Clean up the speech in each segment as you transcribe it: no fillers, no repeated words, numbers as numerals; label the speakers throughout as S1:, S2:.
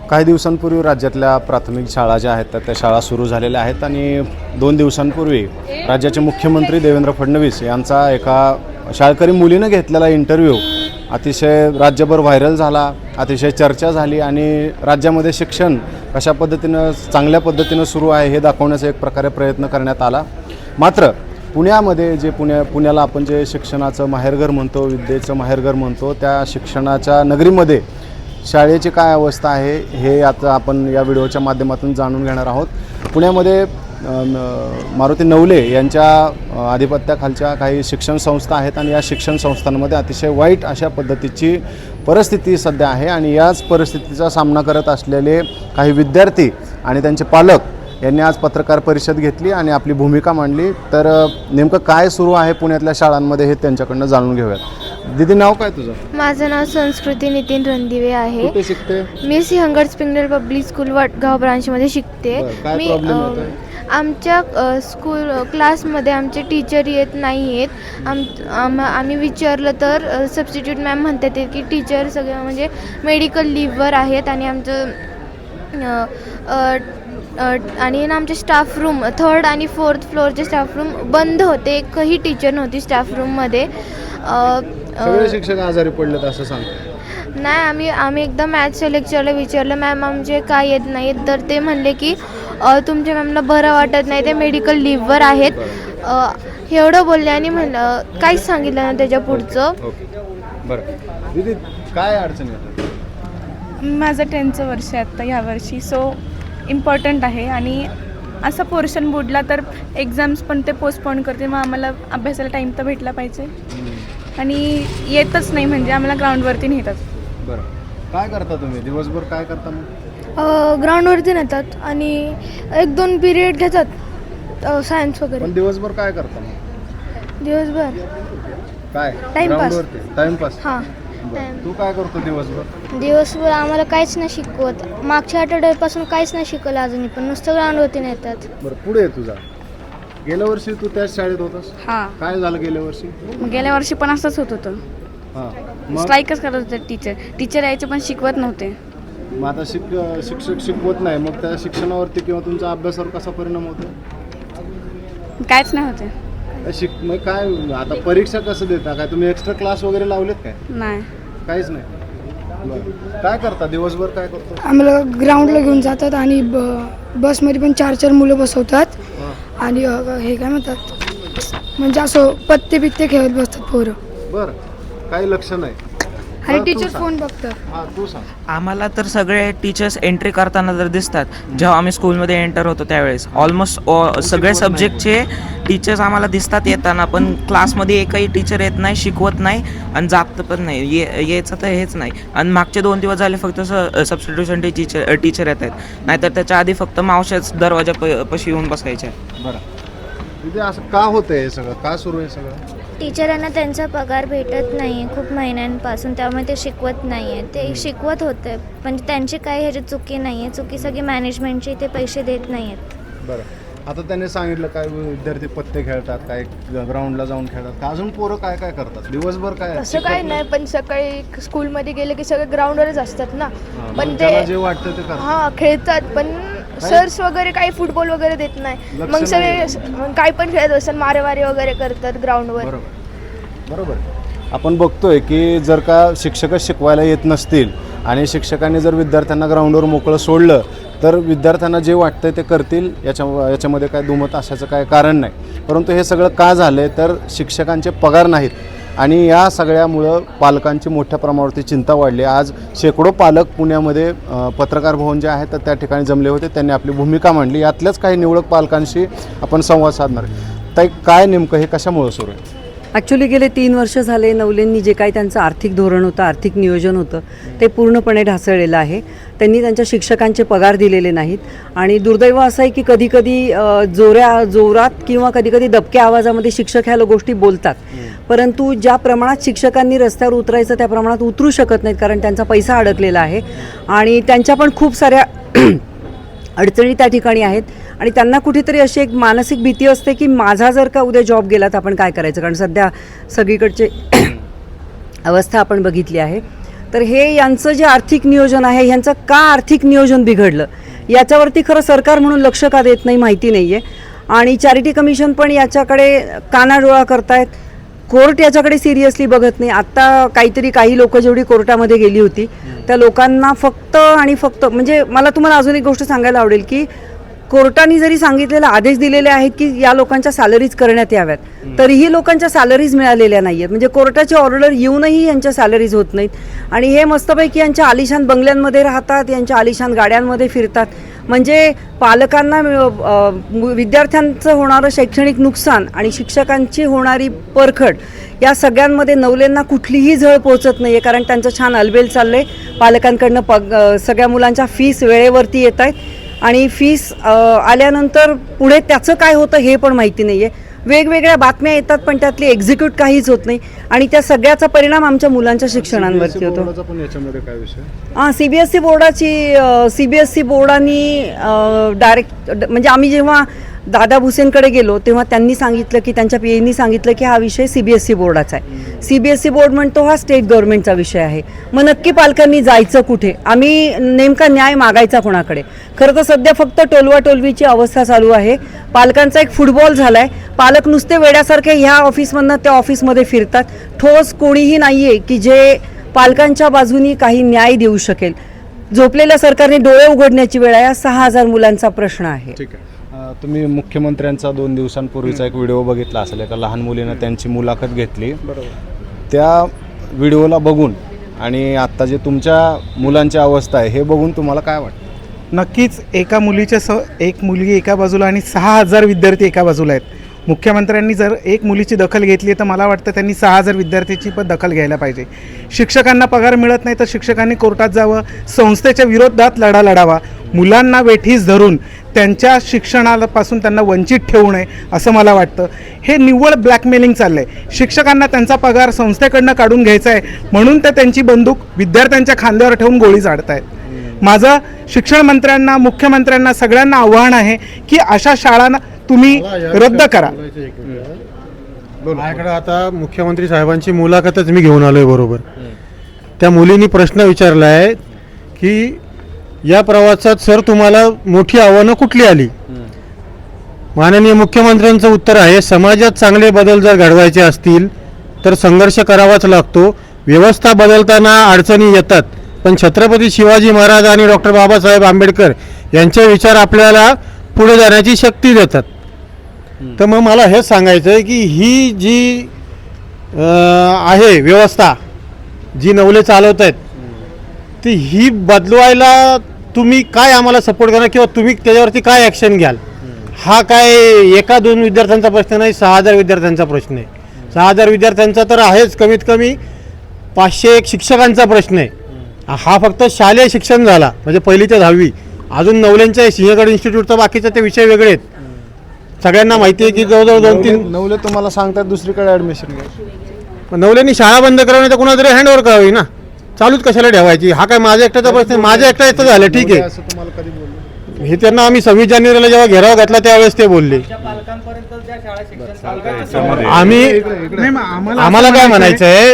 S1: काही दिवसांपूर्वी राज्यातल्या प्राथमिक शाळा ज्या आहेत त्या शाळा सुरू झालेल्या आहेत आणि 2 दिवसांपूर्वी राज्याचे मुख्यमंत्री देवेंद्र फडणवीस यांचा एका शाळकरी मुलीनं घेतलेला इंटरव्ह्यू अतिशय राज्यभर व्हायरल झाला, अतिशय चर्चा झाली आणि राज्यामध्ये शिक्षण कशा पद्धतीनं चांगल्या पद्धतीनं सुरू आहे हे दाखवण्याचा एक प्रकारे प्रयत्न करण्यात आला. मात्र पुण्यामध्ये जे पुण्याला आपण जे शिक्षणाचं माहेरघर म्हणतो, विद्येचं माहेरघर म्हणतो, त्या शिक्षणाच्या नगरीमध्ये शाळेची काय अवस्था आहे हे आता आपण या व्हिडिओच्या माध्यमातून जाणून घेणार आहोत. पुण्यामध्ये मारुती नवले यांच्या आधिपत्याखालच्या काही शिक्षण संस्था आहेत आणि या शिक्षण संस्थांमध्ये अतिशय वाईट अशा पद्धतीची परिस्थिती सध्या आहे आणि याच परिस्थितीचा सामना करत असलेले काही विद्यार्थी आणि त्यांचे पालक यांनी आज पत्रकार परिषद घेतली आणि आपली भूमिका मांडली. तर नेमकं काय सुरू आहे पुण्यातल्या शाळांमध्ये हे त्यांच्याकडनं जाणून घेऊयात. दीदी, नाव काय तुझं?
S2: माझं नाव संस्कृती नितीन रणदिवे आहे.
S1: कुठे शिकते?
S2: मी सिंहगड स्प्रिंगडल पब्लिक स्कूल वडगाव ब्रांचमध्ये शिकते. मी आमच्या स्कूल क्लासमध्ये आमचे टीचर येत नाही आहेत. आम्ही विचारलं तर सबस्टिट्यूट मॅम म्हणतात की टीचर सगळे म्हणजे मेडिकल लीववर आहेत आणि आमचं आणि आमचे स्टाफ रूम 3rd आणि 4th फ्लोअरचे स्टाफ रूम बंद होते. एकही टीचर नव्हती स्टाफ रूममध्ये.
S1: सगळे शिक्षक आजारी पडलेत असं सांगतो.
S2: नाही, आम्ही एकदा मॅथ्सच्या लेक्चरला विचारलं, मॅम आमचे काय येत नाहीत, तर ते म्हणले की तुमच्या मॅमला बरं वाटत नाही, ते मेडिकल लीववर आहेत. एवढं बोलले आणि म्हणलं काहीच सांगितलं ना त्याच्या पुढचं.
S1: बरं दीदी, काय अडचण येते?
S3: माझं 10th वर्ष आहे आत्ता यावर्षी, सो इम्पॉर्टंट आहे आणि असं पोर्शन बुडला तर एक्झाम्स पण ते पोस्टपोन करते. मग आम्हाला अभ्यासाला टाईम तर भेटला पाहिजे आणि येतच नाही म्हणजे आम्हाला ग्राउंडवरती नेतात.
S1: बरं, काय करता तुम्ही दिवसभर? काय करता मग?
S2: ग्राउंडवरती नेतात आणि 1-2 पिरियड घेतात सायन्स वगैरे.
S1: पण दिवसभर काय करता मग?
S2: दिवसभर
S1: काय
S2: टाइमपास.
S1: टाइमपास.
S2: हां,
S1: तू काय करतो
S2: दिवसभर आम्हाला काहीच नाही शिकवत. मागच्या आठवड्यापासून काहीच नाही शिकवलं अजूनही, पण नुसतं ग्राउंडवरती नेतात.
S1: बरं, पुढे तुझा गेल्या वर्षी तू त्याच शाळेत होतास?
S3: हां,
S1: काय झालं गेल्या वर्षी?
S3: गेल्या वर्षी पण असंच होत होतं.
S1: हां,
S3: स्ट्राईकच करत होते टीचर यायचे पण शिकवत नव्हते.
S1: मग आता शिक्षक शिकवत नाही, मग त्या शिक्षणावरती किंवा तुमच्या अभ्यासावर कसा परिणाम होतो?
S3: काहीच नाही होते.
S1: मग काय आता परीक्षा कसं देता? काय तुम्ही एक्स्ट्रा क्लास वगैरे लावलेत काय?
S3: नाही,
S1: काहीच नाही. बरं, काय करता दिवसभर? काय करतो?
S4: आम्हाला ग्राउंडला घेऊन जातात आणि बसमध्ये पण 4-4 मुलं बसवतात आणि हे काय म्हणतात म्हणजे असं पत्ते बित्ते खेळत बसतात पोरं.
S1: बरं, काही लक्ष नाही
S4: आणि टीचर फोन बघतात.
S1: हां, तू सांग.
S5: आम्हाला तर सगळे टीचर्स एंट्री करताना जर दिसतात, जेव्हा आम्ही स्कूलमध्ये एंटर होतो त्यावेळेस ऑलमोस्ट सगळे सब्जेक्टचे टीचर्स आम्हाला दिसतात येताना, पण क्लासमध्ये एकही टीचर येत नाही, शिकवत नाही आणि जात पण नाही. यायचं तर हेच नाही. आणि मागचे 2 दिवस झाले फक्त सबस्टिट्यूशन टीचर येत आहेत, नाहीतर त्याच्या आधी फक्त मावशाच दरवाजा पशी येऊन बसायच्या.
S1: बरं, तिथे असं का होतं हे सगळं? का सुरू आहे सगळं?
S2: टीचरांना त्यांचा पगार भेटत नाही खूप महिन्यांपासून, त्यामुळे ते शिकवत नाही आहेत. ते शिकवत होते पण त्यांची काही ह्याची चुकी नाही आहे. चुकी सगळी मॅनेजमेंटची, ते पैसे देत नाही आहेत.
S1: बरं, आता त्यांनी सांगितलं काय विद्यार्थी पत्ते खेळतात, काय ग्राउंडला जाऊन खेळतात का? अजून पोरं काय काय करतात दिवसभर? काय
S6: असं काय नाही, पण सकाळी स्कूलमध्ये गेले की सगळे ग्राउंडवरच असतात ना. पण
S1: ते जे वाटतं ते करतात.
S6: हां, खेळतात पण सर्स वगैरे काही फुटबॉल वगैरे देत नाही. मग सगळे काय पण खेळत असतात, मारेवारी वगैरे करतात ग्राउंडवर.
S1: बरोबर. आपण बघतोय की जर का शिक्षकच शिकवायला येत नसतील आणि शिक्षकांनी जर विद्यार्थ्यांना ग्राउंडवर मोकळं सोडलं तर विद्यार्थ्यांना जे वाटतं ते करतील. याच्यामध्ये काय दुमत असायचं काय कारण नाही. परंतु हे सगळं का झालं तर शिक्षकांचे पगार नाहीत आणि या सगळ्यामुळं पालकांची मोठ्या प्रमाणावरती चिंता वाढली. आज शेकडो पालक पुण्यामध्ये पत्रकार भवन जे आहे तर त्या ठिकाणी जमले होते. त्यांनी आपली भूमिका मांडली. यातल्याच काही निवडक पालकांशी आपण संवाद साधणार आहे. ताई, काय नेमकं हे कशामुळं सुरू आहे?
S7: ॲक्च्युली गेले 3 वर्ष झाले नवलेंनी जे काही त्यांचं आर्थिक धोरण होतं, आर्थिक नियोजन होतं, ते पूर्णपणे ढासळलेलं आहे. त्यांनी त्यांच्या शिक्षकांचे पगार दिलेले नाहीत आणि दुर्दैव असं आहे की कधीकधी जोरात किंवा कधीकधी दबक्या आवाजामध्ये शिक्षक ह्या गोष्टी बोलतात, परंतु ज्या प्रमाणात शिक्षकांनी रस्त्यावर उतरायचं त्या प्रमाणात उतरू शकत नाहीत, कारण त्यांचा पैसा अडकलेला आहे आणि त्यांच्या पण खूप साऱ्या अडचणी त्या ठिकाणी आहेत आणि त्यांना कुठेतरी अशी एक मानसिक भीती असते की माझा जर का उद्या जॉब गेला तर आपण काय करायचं, कारण सध्या सगळीकडचे अवस्था आपण बघितली आहे. तर हे यांचं जे आर्थिक नियोजन आहे ह्यांचं का आर्थिक नियोजन बिघडलं याच्यावरती खरं सरकार म्हणून लक्ष का देत नाही माहिती नाही आहे. आणि चॅरिटी कमिशन पण याच्याकडे कानाडोळा करतायत. कोर्ट याच्याकडे सिरियसली बघत नाही. आत्ता काही लोक जेवढी कोर्टामध्ये गेली होती त्या लोकांना फक्त आणि फक्त म्हणजे मला तुम्हाला अजून एक गोष्ट सांगायला आवडेल की कोर्टाने जरी सांगितलेले आदेश दिलेले आहेत की या लोकांच्या सॅलरीज करण्यात याव्यात तरीही लोकांच्या सॅलरीज मिळालेल्या नाही आहेत. म्हणजे कोर्टाची ऑर्डर येऊनही यांच्या सॅलरीज होत नाहीत. आणि हे मस्तपैकी यांच्या आलिशान बंगल्यांमध्ये राहतात, यांच्या आलिशान गाड्यांमध्ये फिरतात. म्हणजे पालकांना विद्यार्थ्यांचं होणारं शैक्षणिक नुकसान आणि शिक्षकांची होणारी परखड या सगळ्यांमध्ये नवलेंना कुठलीही झळ पोहोचत नाही आहे. कारण त्यांचं छान अलबेल चाललं आहे. पालकांकडनं सगळ्या मुलांच्या फीस वेळेवरती येत आहेत आणि फीस आल्यानंतर पुढे त्याचं काय होतं हे पण माहिती नाही आहे. वेगवेगळ्या बातम्या येतात पण त्यातली एक्झिक्यूट काहीच होत नाही आणि त्या सगळ्याचा परिणाम आमच्या मुलांच्या शिक्षणांवरती होतो.
S1: पण याच्यामध्ये काय विषय?
S7: CBSE बोर्डाने डायरेक्ट म्हणजे आम्ही जेव्हा दादा भुसेंकडे गेलो तेव्हा त्यांनी सांगितलं की त्यांच्या PAनी सांगितलं की हा विषय CBSE बोर्डाचा आहे. CBSE बोर्ड म्हणतो हा स्टेट गव्हर्नमेंटचा विषय आहे. मग नक्की पालकांनी जायचं कुठे? आम्ही नेमका न्याय मागायचा कोणाकडे? खरं तर सध्या फक्त टोलवाटोलवीची अवस्था चालू आहे. पालकांचा एक फुटबॉल झाला आहे. पालक नुसते वेड्यासारखे ह्या ऑफिसमधनं त्या ऑफिसमध्ये फिरतात. ठोस कोणीही नाही आहे की जे पालकांच्या बाजूनी काही न्याय देऊ शकेल. झोपलेल्या सरकारने डोळे उघडण्याची वेळ आहे. 6,000 मुलांचा प्रश्न आहे.
S1: ठीक आहे. तुम्ही मुख्यमंत्र्यांचा 2 दिवसांपूर्वीचा एक व्हिडिओ बघितला असेल. एका लहान मुलीनं त्यांची मुलाखत घेतली. त्या व्हिडिओला बघून आणि आत्ता जे तुमच्या मुलांची अवस्था आहे हे बघून तुम्हाला काय वाटतं?
S8: नक्कीच एका मुलीच्या एक मुलगी एका बाजूला आणि 6,000 विद्यार्थी एका बाजूला आहेत. मुख्यमंत्र्यांनी जर एक मुलीची दखल घेतली तर मला वाटतं त्यांनी 6,000 विद्यार्थ्याची पण दखल घ्यायला पाहिजे. शिक्षकांना पगार मिळत नाही तर शिक्षकांनी कोर्टात जावं, संस्थेच्या विरोधात लढा लढावा. मुलांना वेठीस धरून त्यांच्या शिक्षणापासून त्यांना वंचित ठेवू नये असं मला वाटतं. हे निव्वळ ब्लॅकमेलिंग चाललं आहे. शिक्षकांना त्यांचा पगार संस्थेकडनं काढून घ्यायचा आहे म्हणून ते त्यांची बंदूक विद्यार्थ्यांच्या खांद्यावर ठेवून गोळी झाडत आहेत. माझं शिक्षण मंत्र्यांना, मुख्यमंत्र्यांना सगळ्यांना आव्हान आहे की अशा शाळांना तुम्ही रद्द करा.
S9: माझ्याकडे आता मुख्यमंत्री साहेबांची मुलाखतच मी घेऊन आलोय. बरोबर त्या मुलींनी प्रश्न विचारला आहे की या प्रवासात सर तुम्हाला मोठी आव्हानं कुठली आली? माननीय मुख्यमंत्र्यांचं उत्तर आहे समाजात चांगले बदल जर घडवायचे असतील तर संघर्ष करावाच लागतो. व्यवस्था बदलताना अडचणी येतात पण छत्रपती शिवाजी महाराज आणि डॉक्टर बाबासाहेब आंबेडकर यांचे विचार आपल्याला पुढे जाण्याची शक्ती देतात. तर मग मला हेच सांगायचं आहे की ही जी आहे व्यवस्था जी नवले चालवत आहेत ती ही बदलवायला तुम्ही काय आम्हाला सपोर्ट करणार किंवा तुम्ही त्याच्यावरती काय ॲक्शन घ्याल? हा काय 1-2 विद्यार्थ्यांचा प्रश्न नाही, 6,000 विद्यार्थ्यांचा प्रश्न आहे. 6,000 विद्यार्थ्यांचा तर आहेच, कमीत कमी 501 शिक्षकांचा प्रश्न आहे. हा फक्त शालेय शिक्षण झाला म्हणजे 1ली ते 10वी. अजून नवल्यांच्या सिंहगड इन्स्टिट्यूटचा बाकीचे ते विषय वेगळे आहेत. सगळ्यांना माहिती आहे की जवळजवळ 2-3
S1: नवले तुम्हाला सांगतात दुसरीकडे ॲडमिशन घ्या.
S9: नवल्यांनी शाळा बंद करावी तर कुणाला तरी हँडओव्हर करावी ना. चालूच कशाला ठेवायची? हा काय माझ्या एकट्याचा प्रश्न? माझ्या एकट्याचं झालं ठीक आहे.
S1: असं तुम्हाला कधी बोललो?
S9: हे त्यांना आम्ही 26 जानेवारीला जेव्हा घेराव घातला त्यावेळेस ते बोलले. आम्हाला काय म्हणायचं आहे,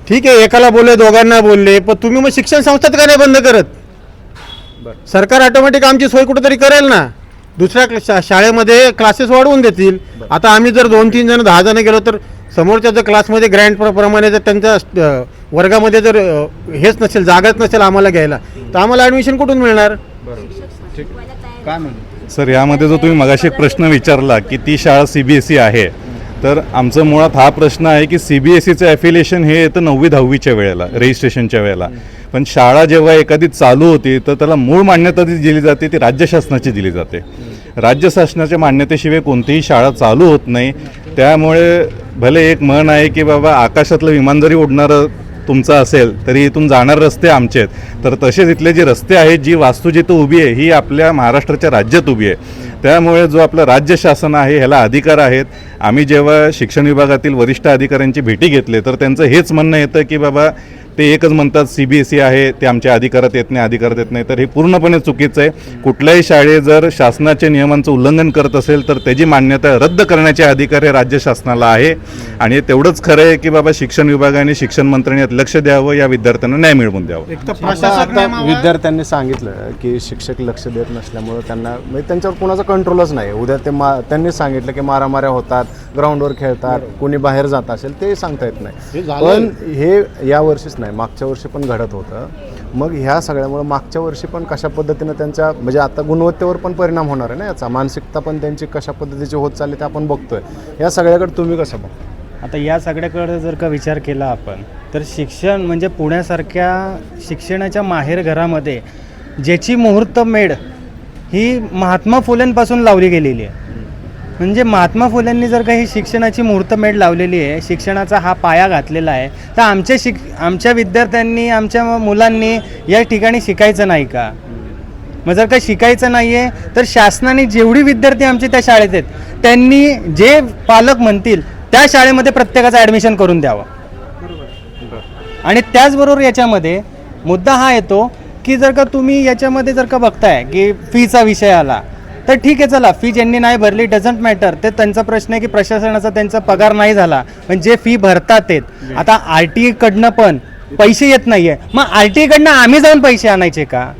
S9: ठीक आहे एकाला बोलले दोघांना बोलले पण तुम्ही मग शिक्षण संस्थेत का नाही बंद करत? सरकार ऑटोमॅटिक आमची सोय कुठेतरी करेल ना. दुसऱ्या शाळेमध्ये क्लासेस वाढवून देतील. आता आम्ही जर 2-3 जण 10 जण गेलो तर समोरच्या जर क्लासमध्ये ग्रँड प्रमाणे जर त्यांच्या वर्गामध्ये जर हेच नसेल, जागाच नसेल आम्हाला घ्यायला तर आम्हाला ॲडमिशन कुठून मिळणार?
S1: काय म्हणतो
S10: सर यामध्ये जो तुम्ही मगाशी एक प्रश्न विचारला की ती शाळा CBSE आहे तर आमचं मुळात हा प्रश्न आहे की CBSEचं ॲफिलिएशन हे येतं 9वी-10वीच्या वेळेला रजिस्ट्रेशनच्या वेळेला. पण शाळा जेव्हा एखादी चालू होती तर त्याला मूळ मान्यता जी दिली जाते ती राज्य शासनाची दिली जाते. राज्य शासनाच्या मान्यतेशिवाय कोणतीही शाळा चालू होत नाही. त्यामुळे भले एक म्हण आहे की बाबा आकाशातलं विमान जरी उडणारं तुमचं असेल तरी इथून जाणारे रस्ते आमचे आहेत, तर तसेच इथले जे रस्ते आहेत, जी वास्तू जिथं उभी आहे ही आपल्या महाराष्ट्राच्या राज्यात उभी आहे. त्यामुळे जो आपलं राज्य शासन आहे ह्याला अधिकार आहेत. आम्ही जेव्हा शिक्षण विभागातील वरिष्ठ अधिकाऱ्यांची भेटी घेतली तर त्यांचं हेच म्हणणं येतं की बाबा ते एकच म्हणतात CBSE आहे, ते आमच्या अधिकारात येत नाही, तर हे पूर्णपणे चुकीचं आहे. कुठल्याही शाळे जर शासनाच्या नियमांचं उल्लंघन करत असेल तर त्याची मान्यता रद्द करण्याचे अधिकार हे राज्य शासनाला आहे. आणि तेवढंच खरं आहे की बाबा शिक्षण विभागाने शिक्षण मंत्र्यांनी यात लक्ष द्यावं, या विद्यार्थ्यांना न्याय मिळवून द्यावं.
S1: आता विद्यार्थ्यांनी सांगितलं की शिक्षक लक्ष देत नसल्यामुळं त्यांना म्हणजे त्यांच्यावर कुणाचा कंट्रोलच नाही. उद्या ते त्यांनी सांगितलं की मारामाऱ्या होतात, ग्राउंडवर खेळतात, कोणी बाहेर जात असेल ते सांगता येत नाही. पण हे या वर्षीच नाही, मागच्या वर्षी पण घडत होतं. मग ह्या सगळ्यामुळं मागच्या वर्षी पण कशा पद्धतीनं त्यांच्या म्हणजे आता गुणवत्तेवर पण परिणाम होणार आहे ना याचा, मानसिकता पण त्यांची कशा पद्धतीची होत चालली ते आपण बघतोय. या सगळ्याकडे तुम्ही कसं बघता?
S11: आता या सगळ्याकडे जर का विचार केला आपण तर शिक्षण म्हणजे पुण्यासारख्या शिक्षणाच्या माहेरघरामध्ये ज्याची मुहूर्तमेढ ही महात्मा फुलेंपासून लावली गेलेली आहे. म्हणजे महात्मा फुलेंनी जर काही शिक्षणाची मुहूर्तमेढ लावलेली आहे, शिक्षणाचा हा पाया घातलेला आहे, तर आमच्या विद्यार्थ्यांनी, आमच्या मुलांनी या ठिकाणी शिकायचं नाही का? मग जर का शिकायचं नाही आहे तर शासनाने जेवढी विद्यार्थी आमचे त्या शाळेत आहेत त्यांनी जे पालक म्हणतील त्या शाळेमध्ये प्रत्येकाचं ॲडमिशन करून द्यावं. आणि त्याचबरोबर याच्यामध्ये मुद्दा हा येतो की जर का तुम्ही याच्यामध्ये जर का बघताय की फीचा विषय आला तर ठीक आहे, चला फी ज्यांनी नाही भरली डझंट मॅटर, ते त्यांचा प्रश्न आहे की प्रशासनाचा त्यांचा पगार नाही झाला, पण जे फी भरतात ते आता RTI कडनं पण पैसे येत नाहीये, मग RTI कडनं आम्ही जाऊन पैसे आणायचे का?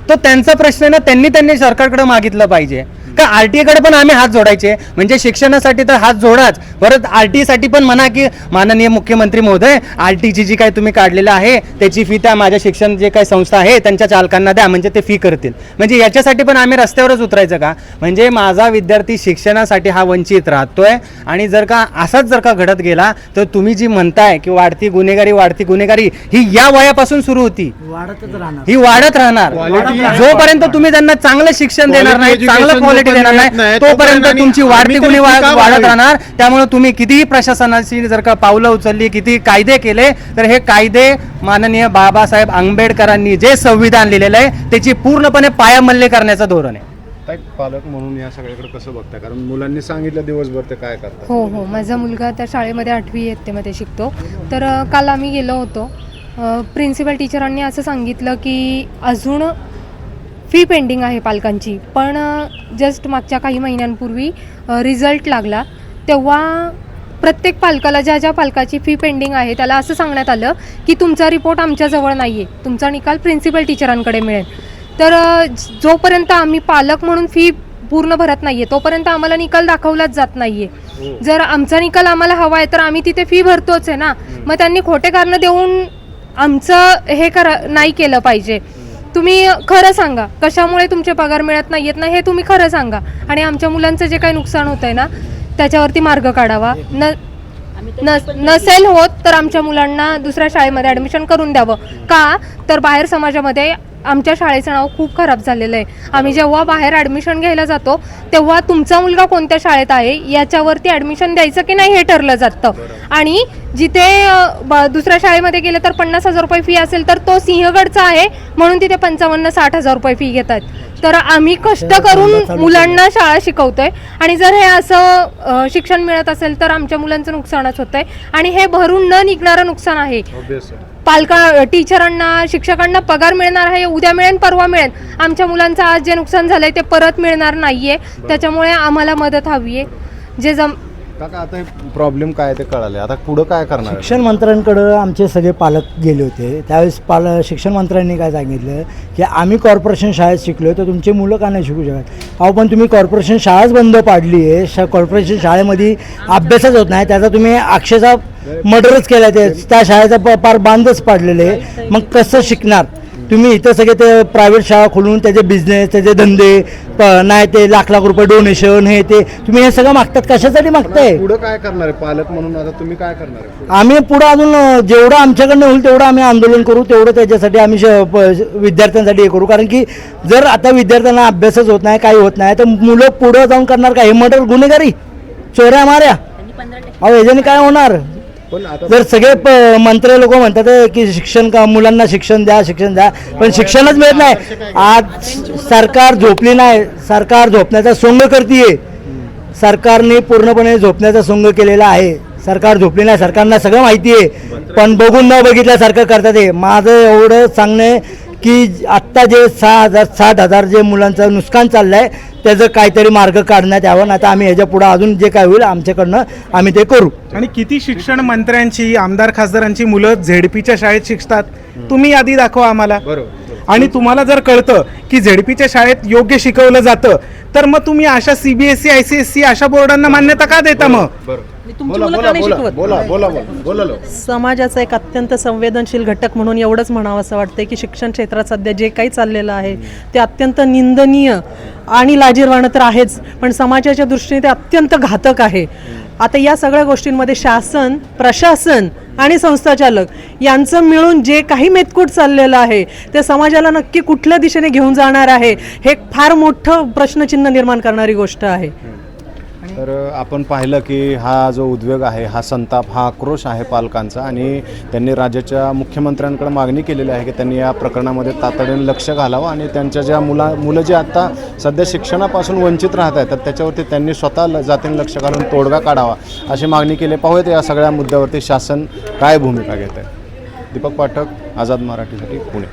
S11: तो त्यांचा प्रश्न आहे ना, त्यांनी सरकारकडे मागितलं पाहिजे का RTI कडे पण आम्ही हात जोडायचे. म्हणजे शिक्षणासाठी तर हात जोडाच, परत RTI साठी पण म्हणा की माननीय मुख्यमंत्री महोदय RTI जी काय तुम्ही काढलेलं आहे त्याची फी त्या माझ्या शिक्षण जे काही संस्था आहे त्यांच्या चालकांना द्या, म्हणजे ते फी करतील. म्हणजे याच्यासाठी पण आम्ही रस्त्यावरच उतरायचं का? म्हणजे माझा विद्यार्थी शिक्षणासाठी हा वंचित राहतोय. आणि जर का असाच जर का घडत गेला तर तुम्ही जी म्हणताय की वाढती गुन्हेगारी ही या वयापासून सुरू होती, ही वाढत राहणार. जोपर्यंत तुम्ही त्यांना चांगलं शिक्षण देणार नाही, चांगलं क्वालिटी देणार नाही, तोपर्यंत तुमची वाढती गुन्हे वाढत राहणार. त्यामुळे तुम्ही कितीही प्रशासनाची जर का पावलं उचलली, किती कायदे केले, तर हे कायदे माननीय बाबासाहेब आंबेडकरांनी जे संविधान लिहिलेलं आहे त्याची पूर्णपणे पायामल्ले करण्याचं धोरण आहे.
S1: पालक म्हणून या सगळ्याकडे कसं बघता? कारण मुलांनी सांगितलं दिवसभर ते काय करतात.
S12: हो, माझा मुलगा त्या शाळेमध्ये 8वी इयत्तेमध्ये शिकतो. तर काल आम्ही गेलो होतो. प्रिन्सिपल टीचरांनी असं सांगितलं की अजून फी पेंडिंग आहे पालकांची, पण जस्ट मागच्या काही महिन्यांपूर्वी रिझल्ट लागला तेव्हा प्रत्येक पालकाला, ज्या पालकाची फी पेंडिंग आहे त्याला असं सांगण्यात आलं की तुमचा रिपोर्ट आमच्याजवळ नाही आहे, तुमचा निकाल प्रिन्सिपल टीचरांकडे मिळेल. तर जोपर्यंत आम्ही पालक म्हणून फी पूर्ण भरत नाही आहे तोपर्यंत आम्हाला निकाल दाखवलाच जात नाही आहे. जर आमचा निकाल आम्हाला हवा आहे तर आम्ही तिथे फी भरतोच आहे ना. मग त्यांनी खोटे कारणं देऊन आमचं हे नाही केलं पाहिजे. तुम्ही खरं सांगा कशामुळे तुमचे पगार मिळत नाही आहेत ना, हे तुम्ही खरं सांगा. आणि आमच्या मुलांचं जे काही नुकसान होतं आहे ना त्याच्यावरती मार्ग काढावा. नसेल होत तर आमच्या मुलांना दुसऱ्या शाळेमध्ये ॲडमिशन करून द्यावं. का तर बाहेर समाजामध्ये आमच्या शाळेचं नाव खूप खराब झालेलं आहे. आम्ही जेव्हा बाहेर ॲडमिशन घ्यायला जातो तेव्हा तुमचा मुलगा कोणत्या शाळेत आहे याच्यावरती ॲडमिशन द्यायचं की नाही हे ठरलं जातं. आणि जिथे दुसऱ्या शाळेमध्ये गेलं तर 50,000 रुपये फी असेल तर तो सिंहगडचा आहे म्हणून तिथे 55-60,000 रुपये फी घेतात. तर आम्ही कष्ट करून मुलांना शाळा शिकवतोय आणि जर हे असं शिक्षण मिळत असेल तर आमच्या मुलांचं नुकसानच होतंय. आणि हे भरून न निघणारं नुकसान आहे. टीचरांना, शिक्षकांना पगार मिळणार आहे, उद्या मिळेल, परवा मिळेल. आमच्या मुलांचं आज जे नुकसान झालंय ते परत मिळणार नाहीये. त्याच्यामुळे आम्हाला मदत हवी आहे.
S1: काका आता प्रॉब्लेम काय ते कळाले, आता पुढं काय करणार?
S13: शिक्षण मंत्र्यांकडं आमचे सगळे पालक गेले होते. त्यावेळेस शिक्षण मंत्र्यांनी काय सांगितलं की आम्ही कॉर्पोरेशन शाळेत शिकलो तर तुमची मुलं का नाही शिकू शकत? अहो पण तुम्ही कॉर्पोरेशन शाळाच बंद पाडली आहे. कॉर्पोरेशन शाळेमध्ये अभ्यासच होत नाही, त्याचा तुम्ही अक्षरशः मर्डरच केला, त्या शाळेचा पार बांधच पाडलेले आहे. मग कसं शिकणार तुम्ही? इथं सगळे ते प्रायव्हेट शाळा खोलून त्याचे बिझनेस, त्याचे धंदे नाही, ते लाख रुपये डोनेशन, हे ते तुम्ही हे सगळं मागतात. कशासाठी मागताय?
S1: पुढं काय करणार आहे पालक म्हणून? आता तुम्ही काय करणार आहे?
S13: आम्ही पुढं अजून जेवढं आमच्याकडनं होईल तेवढं आम्ही आंदोलन करू, तेवढं त्याच्यासाठी आम्ही विद्यार्थ्यांसाठी हे करू. कारण की जर आता विद्यार्थ्यांना अभ्यासच होत नाही, काही होत नाही, तर मुलं पुढं जाऊन करणार काय? हे मर्डर, गुन्हेगारी, चोऱ्या माऱ्या, अहो याच्याने काय होणार? जर सगळे मंत्री लोक म्हणतात की मुलांना शिक्षण द्या, पण शिक्षणच मिळत नाही. आज सरकार झोपली नाही, सरकार झोपण्याचा सोंग करतीये. सरकारने पूर्णपणे झोपण्याचा सोंग केलेला आहे. सरकार झोपली नाही, सरकारला सगळं माहिती आहे, पण बघून न बघितल्यासारखं करतात. हे माझं एवढं सांगणं आहे की आत्ता जे 60,000 जे मुलांचं नुकसान चाललं आहे त्याचं काहीतरी मार्ग काढण्यात यावं. आता आम्ही ह्याच्या पुढं अजून जे काय होईल आमच्याकडनं आम्ही ते करू.
S8: आणि किती शिक्षण मंत्र्यांची, आमदार खासदारांची मुलं झेडपीच्या शाळेत शिकतात, तुम्ही यादी दाखवा आम्हाला. आणि तुम्हाला जर कळतं की झेडपीच्या शाळेत योग्य शिकवलं जातं तर मग तुम्ही अशा CBSE ICSE अशा बोर्डांना मान्यता का देता? मग
S14: समाजाचा एक अत्यंत संवेदनशील घटक म्हणून एवढंच म्हणावं असं वाटतं की शिक्षण क्षेत्रात सध्या जे काही चाललेलं आहे ते अत्यंत निंदनीय आणि लाजिरवाणं तर आहेच, पण समाजाच्या दृष्टीने ते अत्यंत घातक आहे. आता या सगळ्या गोष्टींमध्ये शासन, प्रशासन आणि संस्थाचालक यांचं मिळून जे काही मेतकूट चाललेलं आहे ते समाजाला नक्की कुठल्या दिशेने घेऊन जाणार आहे हे फार मोठं प्रश्नचिन्ह निर्माण करणारी गोष्ट आहे.
S1: तर आपण पाहिलं की हा जो उद्वेग आहे, हा संताप, हा आक्रोश आहे पालकांचा, आणि त्यांनी राज्याच्या मुख्यमंत्र्यांकडे मागणी केलेली आहे की त्यांनी या प्रकरणामध्ये तातडीने लक्ष घालावं आणि त्यांच्या ज्या मुलं जे आत्ता सध्या शिक्षणापासून वंचित राहत आहेत तर त्याच्यावरती त्यांनी स्वतः जातीने लक्ष घालून तोडगा काढावा अशी मागणी केली. पाहूयात या सगळ्या मुद्द्यावरती शासन काय भूमिका घेत आहे. दीपक पाठक, आझाद मराठीसाठी, पुणे.